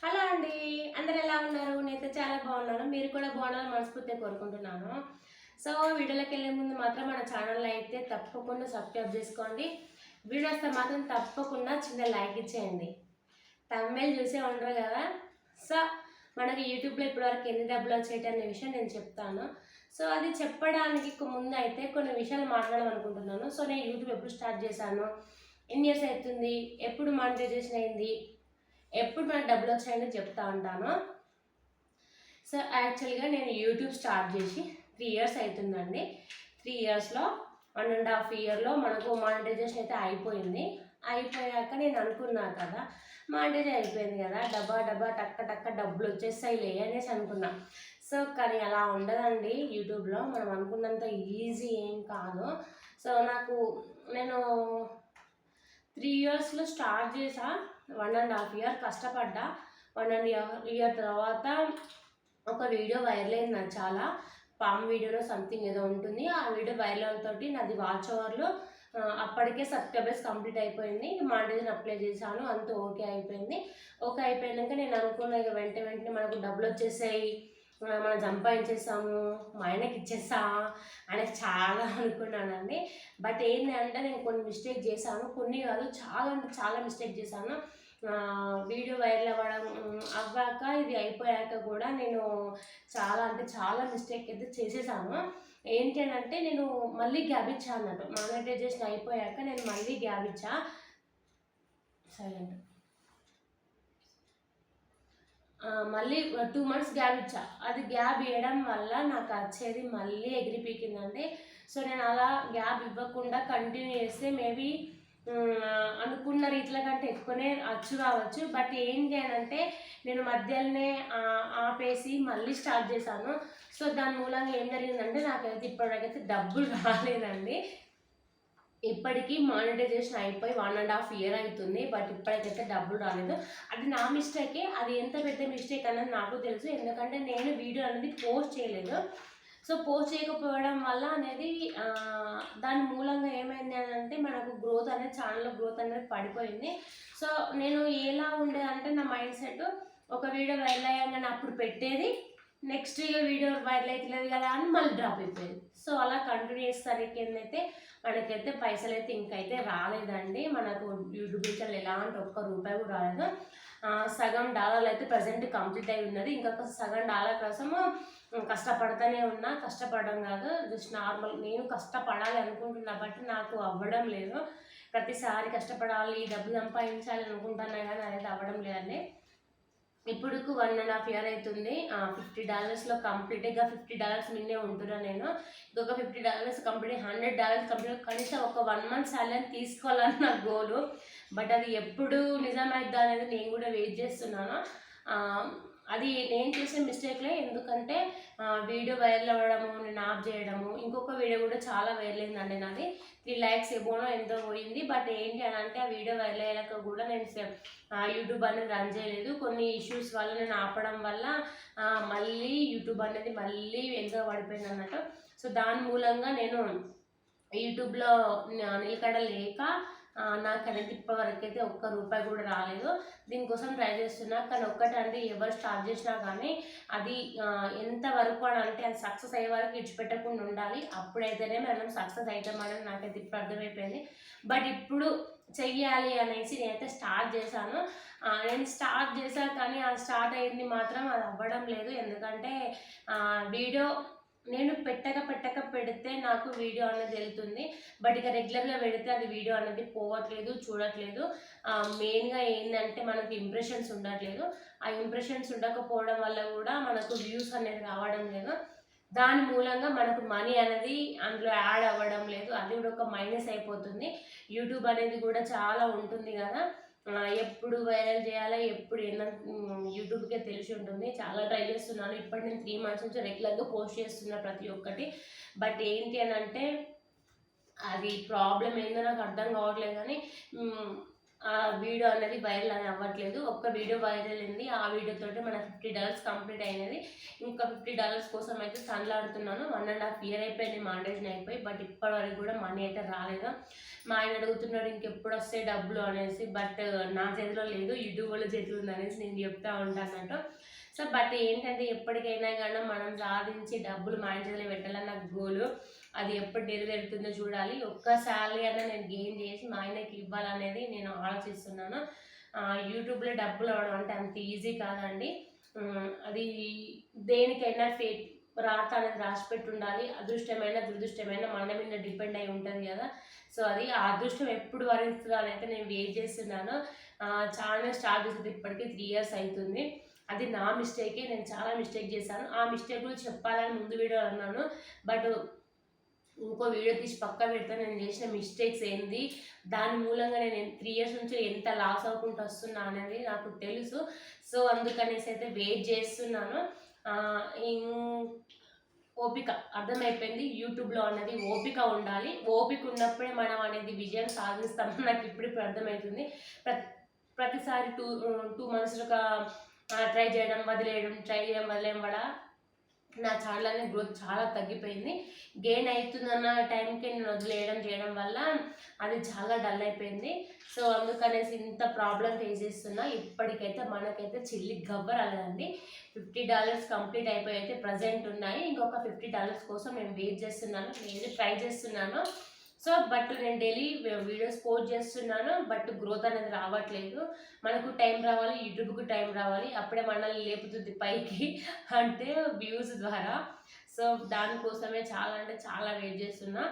Hello అండి. అందరు ఎలా ఉన్నారు? నేనైతే చాలా బాగున్నాను. మీరు కూడా బాగున్నారని మనస్ఫూర్తిగా కోరుకుంటున్నాను. సో వీడియోలోకి వెళ్ళే ముందు మాత్రం మన ఛానల్ అయితే తప్పకుండా సబ్స్క్రైబ్ చేసుకోండి. వీడియో వస్తే మాత్రం తప్పకుండా చిన్న లైక్ ఇచ్చేయండి. తమిళ్ చూసే ఉండరు కదా. సో మనకి యూట్యూబ్లో ఇప్పటివరకు ఎన్ని డబ్బులు వచ్చేటనే విషయం నేను చెప్తాను. సో అది చెప్పడానికి ముందు అయితే కొన్ని విషయాలు మాట్లాడాలనుకుంటున్నాను. సో నేను యూట్యూబ్ ఎప్పుడు స్టార్ట్ చేశాను, ఎన్ని ఇయర్స్ అవుతుంది, ఎప్పుడు మానిటైజేషన్ అయింది, ఎప్పుడు నాకు డబ్బులు వచ్చాయని చెప్తా ఉంటాను. సో యాక్చువల్గా నేను యూట్యూబ్ స్టార్ట్ చేసి 3 ఇయర్స్ అవుతుందండి. 3 ఇయర్స్లో 1.5 ఇయర్లో మనకు మానిటైజేషన్ అయితే అయిపోయింది. అయిపోయాక నేను అనుకున్నా కదా, మానిటైజ్ అయిపోయింది కదా, డబ్బా డబ్బా టక్క టక్క డబ్బులు వచ్చేస్తాయిలే అనేసి అనుకున్నా. సో కానీ అలా ఉండదండి. యూట్యూబ్లో మనం అనుకున్నంత ఈజీ ఏం కాదు. సో నేను 3 ఇయర్స్లో స్టార్ట్ చేసా. 1.5 ఇయర్ కష్టపడ్డా. 1.5 ఇయర్ తర్వాత ఒక వీడియో వైరల్ అయింది నాకు చాలా. పామ్ వీడియోలో సంథింగ్ ఏదో ఉంటుంది. ఆ వీడియో వైరల్ తోటి నాది వాచ్ అవర్లో అప్పటికే సబ్స్క్రైబర్స్ కంప్లీట్ అయిపోయింది. మానిటైజేషన్ అప్లై చేశాను, అంతా ఓకే అయిపోయింది. ఓకే అయిపోయాక నేను అనుకున్నా ఇక వెంటనే మనకు డబ్బులు వచ్చేసాయి, మనం సంపాదించేసాము, మా ఆయనకి ఇచ్చేస్తా ఆయనకి చాలా అనుకున్నానండి. బట్ ఏంటంటే నేను కొన్ని మిస్టేక్ చేశాను, కొన్ని కాదు చాలా అంటే చాలా మిస్టేక్ చేశాను. వీడియో వైరల్ అవ్వాక ఇది అయిపోయాక కూడా నేను చాలా అంటే చాలా మిస్టేక్ అయితే చేసేసాను. ఏంటి అని అంటే నేను మళ్ళీ గ్యాప్ ఇచ్చా అన్నట్టు. మానిటైజేషన్ అయిపోయాక నేను మళ్ళీ గ్యాప్ ఇచ్చా. సైలెంట్ మళ్ళీ 2 మంత్స్ గ్యాప్ ఇచ్చా. అది గ్యాప్ ఇవ్వడం వల్ల నాకు వచ్చేది మళ్ళీ ఎగిరిపీకిందండి. సో నేను అలా గ్యాప్ ఇవ్వకుండా కంటిన్యూ చేస్తే మేబీ అనుకున్న రీతిలో కంటే ఎక్కువనే కావచ్చు. బట్ ఏంటి అని అంటే నేను మధ్యలోనే ఆపేసి మళ్ళీ స్టార్ట్ చేశాను. సో దాని మూలంగా ఏం జరిగిందంటే నాకైతే ఇప్పటికైతే డబ్బులు రాలేదండి. ఇప్పటికీ మానిటైజేషన్ అయిపోయి 1.5 ఇయర్ అవుతుంది. బట్ ఇప్పటికైతే డబ్బులు రాలేదు. అది నా మిస్టేకే. అది ఎంత పెద్ద మిస్టేక్ అన్నది నాకు తెలుసు. ఎందుకంటే నేను వీడియో అనేది పోస్ట్ చేయలేదు. సో పోస్ట్ చేయకపోవడం వల్ల అనేది దాని మూలంగా ఏమైంది అని అంటే మనకు గ్రోత్ అనేది ఛానల్లో గ్రోత్ అనేది పడిపోయింది. సో నేను ఎలా ఉండేదంటే నా మైండ్ సెట్, ఒక వీడియో వైరల్ అయ్యాగానే అప్పుడు పెట్టేది, నెక్స్ట్ ఇక వీడియో వైరల్ అవుతలేదు కదా అని మళ్ళీ డ్రాప్ అయిపోయింది. సో అలా కంటిన్యూ చేసేసరికి ఏంటంటే మనకైతే పైసలు అయితే ఇంకైతే రాలేదండి. మనకు యూట్యూబ్ నుంచి ఎలాంటి ఒక్క రూపాయి కూడా రాలేదు. సగం డాలర్లు అయితే ప్రజెంట్ కంప్లీట్ అయి ఉన్నది. ఇంకొక సగం డాలర్ కోసము కష్టపడుతూనే ఉన్నా. కష్టపడడం కాదు, జస్ట్ నార్మల్ నేను కష్టపడాలి అనుకుంటున్నా, బట్ నాకు అవ్వడం లేదు. ప్రతిసారి కష్టపడాలి, డబ్బు సంపాదించాలి అనుకుంటున్నా కానీ అనేది అవ్వడం లేదండి. ఇప్పుడుకు 1.5 ఇయర్ అవుతుంది. $50లో కంప్లీట్గా $50 మిన్నే ఉంటున్నా నేను. ఇంకొక $50 కంప్లీట్, $100 కంప్లీట్, కనీసం ఒక 1 మంత్ సాలరీ తీసుకోవాలని నా గోలు. బట్ అది ఎప్పుడు నిజమైద్దా అనేది నేను కూడా వెయిట్ చేస్తున్నాను. అది నేను చేసే మిస్టేక్లే. ఎందుకంటే వీడియో వైరల్ అవ్వడము, నేను ఆఫ్ చేయడము. ఇంకొక వీడియో కూడా చాలా వైరల్ అయిందండి నాది. 3 lakhs ఎబోనో ఎంతో పోయింది. బట్ ఏంటి అని అంటే ఆ వీడియో వైరల్ అయ్యాక కూడా నేను యూట్యూబ్ అనేది రన్ చేయలేదు. కొన్ని ఇష్యూస్ వల్ల నేను ఆపడం వల్ల మళ్ళీ యూట్యూబ్ అనేది మళ్ళీ వెనుక పడిపోయింది అన్నట్టు. సో దాని మూలంగా నేను యూట్యూబ్లో నిలకడలేక నాకు అనేది ఇప్పటివరకు అయితే ఒక్క రూపాయి కూడా రాలేదు. దీనికోసం ట్రై చేస్తున్నా. కానీ ఒక్కటంటే ఎవరు స్టార్ట్ చేసినా కానీ అది ఎంతవరకు అని అంటే అది సక్సెస్ అయ్యే వరకు విడిచిపెట్టకుండా ఉండాలి. అప్పుడైతేనే మనం సక్సెస్ అవుతామని నాకైతే ఇప్పుడు అర్థమైపోయింది. బట్ ఇప్పుడు చెయ్యాలి అనేసి నేనైతే స్టార్ట్ చేశాను. నేను స్టార్ట్ చేశాను కానీ ఆ స్టార్ట్ అయింది మాత్రం అది అవ్వడం లేదు. ఎందుకంటే వీడియో నేను పెడితే నాకు వీడియో అనేది వెళ్తుంది. బట్ ఇక రెగ్యులర్గా పెడితే అది వీడియో అనేది పోవట్లేదు, చూడట్లేదు. మెయిన్గా ఏంటంటే మనకు ఇంప్రెషన్స్ ఉండట్లేదు. ఆ ఇంప్రెషన్స్ ఉండకపోవడం వల్ల కూడా మనకు వ్యూస్ అనేది రావడం లేదు. దాని మూలంగా మనకు మనీ అనేది అందులో యాడ్ అవ్వడం లేదు. అది కూడా ఒక మైనస్ అయిపోతుంది. యూట్యూబ్ అనేది కూడా చాలా ఉంటుంది కదా, ఎప్పుడు వైరల్ చేయాలి, ఎప్పుడు యూట్యూబ్కే తెలిసి ఉంటుంది. చాలా ట్రై చేస్తున్నాను. ఇప్పటి నేను 3 months నుంచి రెగ్యులర్గా పోస్ట్ చేస్తున్నా ప్రతి ఒక్కటి. బట్ ఏంటి అని అంటే అది ప్రాబ్లం ఏందో నాకు అర్థం కావట్లేదు. కానీ ఆ వీడియో అనేది వైరల్ అని అవ్వట్లేదు. ఒక్క వీడియో వైరల్ అయింది. ఆ వీడియోతోటి మన $50 కంప్లీట్ అయినది. ఇంకా $50 కోసం అయితే తనలాడుతున్నాను. 1.5 year అయిపోయింది మానిటైజేషన్ అయిపోయి. బట్ ఇప్పటి వరకు కూడా మనీ అయితే రాలేదు. మా ఆయన అడుగుతున్నాడు ఇంకెప్పుడు వస్తాయి డబ్బులు అనేసి. బట్ నా చేతిలో లేదు, యూట్యూబ్ వాళ్ళ చేతిలో ఉంది అనేసి నేను చెప్తా ఉంటానట్టు. సో బట్ ఏంటంటే ఎప్పటికైనా కానీ మనం సాధించి డబ్బులు మా ఆయన చేతిలో పెట్టాలని నాకు గోలు. అది ఎప్పుడు నెరవేరుతుందో చూడాలి. ఒక్క శాలరీ అన్నా నేను గెయిన్ చేసి మా ఆయనకి ఇవ్వాలనేది నేను ఆలోచిస్తున్నాను. యూట్యూబ్లో డబ్బులు అవ్వడం అంటే అంత ఈజీ కాదండి. అది దేనికైనా రాత అనేది రాసిపెట్టి ఉండాలి. అదృష్టమైన దురదృష్టమైన మన మీద డిపెండ్ అయి ఉంటుంది కదా. సో అది ఆ అదృష్టం ఎప్పుడు వరిస్తుందో అని అయితే నేను వెయిట్ చేస్తున్నాను. ఛానల్ స్టార్ట్ చేసేది ఇప్పటికీ 3 years అవుతుంది. అది నా మిస్టేకే, నేను చాలా మిస్టేక్ చేశాను. ఆ మిస్టేక్ గురించి చెప్పాలని ముందు వీడియో అన్నాను. బట్ ఇంకో వీడియో తీసి పక్క పెడితే నేను చేసిన మిస్టేక్స్ ఏంది, దాని మూలంగా నేను 3 years నుంచి ఎంత లాస్ అవ్వకుండా వస్తున్నా అనేది నాకు తెలుసు. సో అందుకనేసి అయితే వెయిట్ చేస్తున్నాను. ఓపిక అర్థమైపోయింది. యూట్యూబ్లో అన్నది ఓపిక ఉండాలి. ఓపిక ఉన్నప్పుడే మనం అనేది విజయం సాధిస్తామని నాకు ఇప్పుడు అర్థమవుతుంది. ప్రతిసారి 2 months ట్రై చేయడం వదిలేయడం, ట్రై చేయడం వదిలేయడం వల్ల నా ఛానల్ అనేది గ్రోత్ చాలా తగ్గిపోయింది. గెయిన్ అవుతుందన్న టైంకి నేను వదిలేయడం చేయడం వల్ల అది చాలా డల్ అయిపోయింది. సో అందుకనేసి ఇంత ప్రాబ్లం ఫేస్ చేస్తున్నా. ఇప్పటికైతే మనకైతే చిల్లి గవ్వరాలేదండి. $50 కంప్లీట్ అయిపోయి అయితే ప్రజెంట్ ఉన్నాయి. ఇంకొక $50 కోసం నేను వెయిట్ చేస్తున్నాను, నేను ట్రై చేస్తున్నాను. సో బట్ నేను డైలీ వీడియోస్ పోస్ట్ చేస్తున్నాను. బట్ గ్రోత్ అనేది రావట్లేదు. మనకు టైం రావాలి, యూట్యూబ్కి టైం రావాలి. అప్పుడే మనల్ని లేపుతుంది పైకి అంటే వ్యూస్ ద్వారా. సో దానికోసమే చాలా అంటే చాలా వెయిట్ చేస్తున్నా.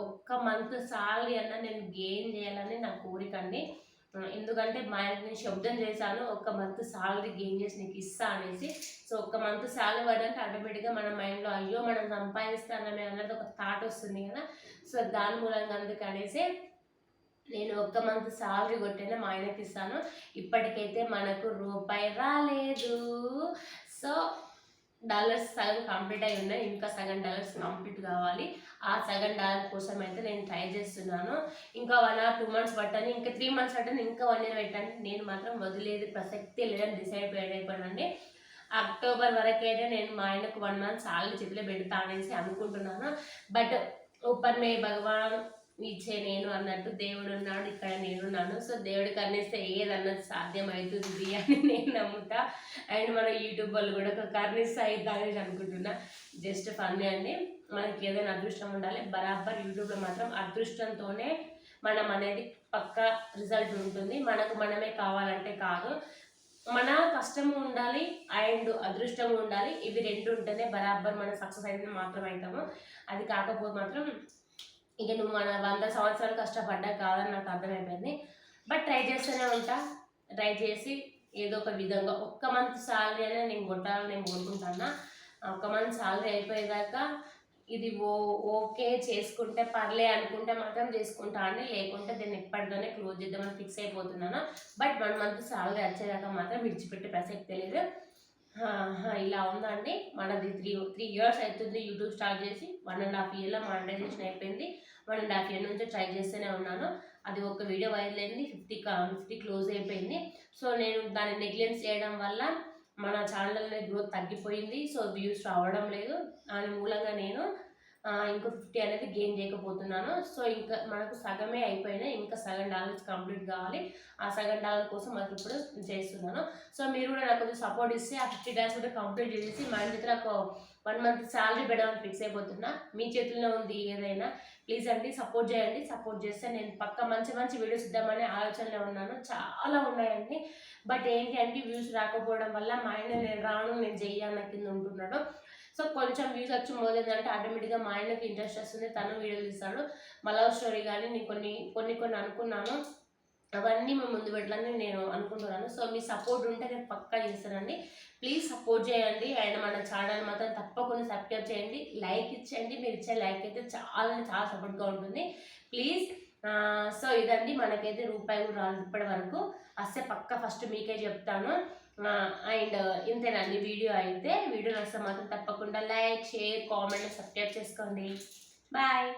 ఒక్క మంత్ సాలరీ అన్నా నేను గెయిన్ చేయాలని నా కోరిక అండి. ఎందుకంటే మా నేను శబ్దం చేశాను, ఒక్క మంత్ సాలరీ గెయిన్ చేసి నీకు ఇస్తా అనేసి. సో ఒక్క మంత్ సాలరీ పడంటే ఆటోమేటిక్గా మన మైండ్లో అయ్యో మనం సంపాదిస్తానని అన్నది ఒక థాట్ వస్తుంది కదా. సో దాని మూలంగా అందుకనేసి నేను ఒక్క మంత్ సాలరీ కొట్టినా మా ఆయనకి ఇస్తాను. ఇప్పటికైతే మనకు రూపాయి రాలేదు. సో డాలర్స్ సగం కంప్లీట్ అయి ఉన్నాయి, ఇంకా సగం డాలర్స్ కంప్లీట్ కావాలి. ఆ సగం డాలర్ కోసం అయితే నేను ట్రై చేస్తున్నాను. ఇంకా 1 or 2 months పట్టని, ఇంకా 3 months పట్టని, ఇంకా 1 year పెట్టండి. నేను మాత్రం వదిలేదు ప్రసక్తి లేదని డిసైడ్ అయిపోయానండి. అక్టోబర్ వరకైతే నేను మా ఆయనకు 1 month సాలరీ చేతిలో పెడతా అనేసి అనుకుంటున్నాను. బట్ ఊపర్ మే భగవాన్ ఇచ్చే నేను అన్నట్టు దేవుడు ఉన్నాడు, ఇక్కడ నేనున్నాను. సో దేవుడికి కర్ణిస్తే ఏదన్నది సాధ్యం అవుతుంది అని నేను నమ్ముతా. అండ్ మన యూట్యూబ్ వాళ్ళు కూడా ఒక కర్ణిస్తే అవుతా అనేసి అనుకుంటున్నా. జస్ట్ ఫన్ అండి. మనకి ఏదైనా అదృష్టం ఉండాలి. బరాబర్ యూట్యూబ్లో మాత్రం అదృష్టంతోనే మనం అనేది పక్కా రిజల్ట్ ఉంటుంది. మనకు మనమే కావాలంటే కాదు, మన కష్టము ఉండాలి అండ్ అదృష్టము ఉండాలి. ఇవి రెండు ఉంటేనే బరాబర్ మన సక్సెస్ అయితే మాత్రం అవుతాము. అది కాకపోతే మాత్రం ఇక నువ్వు మన 100 సంవత్సరాలు కష్టపడ్డా కాదని నాకు అర్థమైపోయింది. బట్ ట్రై చేస్తూనే ఉంటా. ట్రై చేసి ఏదో ఒక విధంగా ఒక్క మంత్ సాలరీ అయినా నేను కొట్టాలని నేను కోరుకుంటున్నా. ఒక్క మంత్ సాలరీ అయిపోయేదాకా ఇది ఓకే చేసుకుంటే పర్లే అనుకుంటే మాత్రం చేసుకుంటా అని, లేకుంటే దీన్ని ఎప్పటితోనే క్లోజ్ చేద్దామని ఫిక్స్ అయిపోతున్నాను. బట్ 1 month సాలరీ వచ్చేదాకా మాత్రం విడిచిపెట్టే ప్రసక్తి తెలియదు. ఇలా ఉందండి. మనది 3 years అవుతుంది యూట్యూబ్ స్టార్ట్ చేసి. 1.5 yearలో మానిటైజేషన్ అయిపోయింది. 1.5 year నుంచి ట్రై చేస్తూనే ఉన్నాను. అది ఒక వీడియో వైరల్ అయింది, 50 క్లోజ్ అయిపోయింది. సో నేను దాన్ని నెగ్లెక్ట్ చేయడం వల్ల మన ఛానల్ అనేది గ్రోత్ తగ్గిపోయింది. సో వ్యూస్ రావడం లేదు. దాని మూలంగా నేను ఇంకో 50 అనేది గెయిన్ చేయకపోతున్నాను. సో ఇంకా మనకు సగమే అయిపోయినాయి, ఇంకా సగం డాలర్స్ కంప్లీట్ కావాలి. ఆ సగం డాలర్ కోసం మనకు ఇప్పుడు చేస్తున్నాను. సో మీరు కూడా నాకు కొంచెం సపోర్ట్ ఇస్తే ఆ $50 కూడా కంప్లీట్ చేసి మా ఇంటి నాకు 1 month సాలరీ పెడదామని ఫిక్స్ అయిపోతున్నా. మీ చేతుల్లో ఉంది ఏదైనా. ప్లీజ్ అండి సపోర్ట్ చేయండి. సపోర్ట్ చేస్తే నేను పక్క మంచి మంచి వీడియోస్ ఇద్దామనే ఆలోచనలో ఉన్నాను. చాలా ఉన్నాయండి. బట్ ఏంటి అంటే వ్యూస్ రాకపోవడం వల్ల మా ఆయన నేను రాను, నేను చెయ్యాలి కింద ఉంటున్నాడు. సో కొంచెం వ్యూస్ వచ్చి మొదలైందంటే ఆటోమేటిక్గా మా ఆయనకి ఇంట్రెస్ట్ వస్తుంది, తను వీడియోలు తీస్తాడు. మా లవ్ స్టోరీ కానీ నేను కొన్ని అనుకున్నాను, అవన్నీ మేము ముందు పెట్టాలని నేను అనుకుంటున్నాను. సో మీ సపోర్ట్ ఉంటే నేను పక్కా చేస్తానండి. ప్లీజ్ సపోర్ట్ చేయండి. అండ్ మన ఛానల్ మాత్రం తప్పకుండా సబ్స్క్రైబ్ చేయండి, లైక్ ఇచ్చేయండి. మీరు ఇచ్చే లైక్ అయితే చాలా సపోర్ట్గా ఉంటుంది. ప్లీజ్. సో ఇదండి, మనకైతే రూపాయి కూడా రాదు ఇప్పటి వరకు. వస్తే పక్క ఫస్ట్ మీకే చెప్తాను. అండ్ ఇంతేనండి వీడియో అయితే. వీడియో నచ్చితే మాత్రం తప్పకుండా లైక్, షేర్, కామెంట్, సబ్స్క్రైబ్ చేసుకోండి. బాయ్.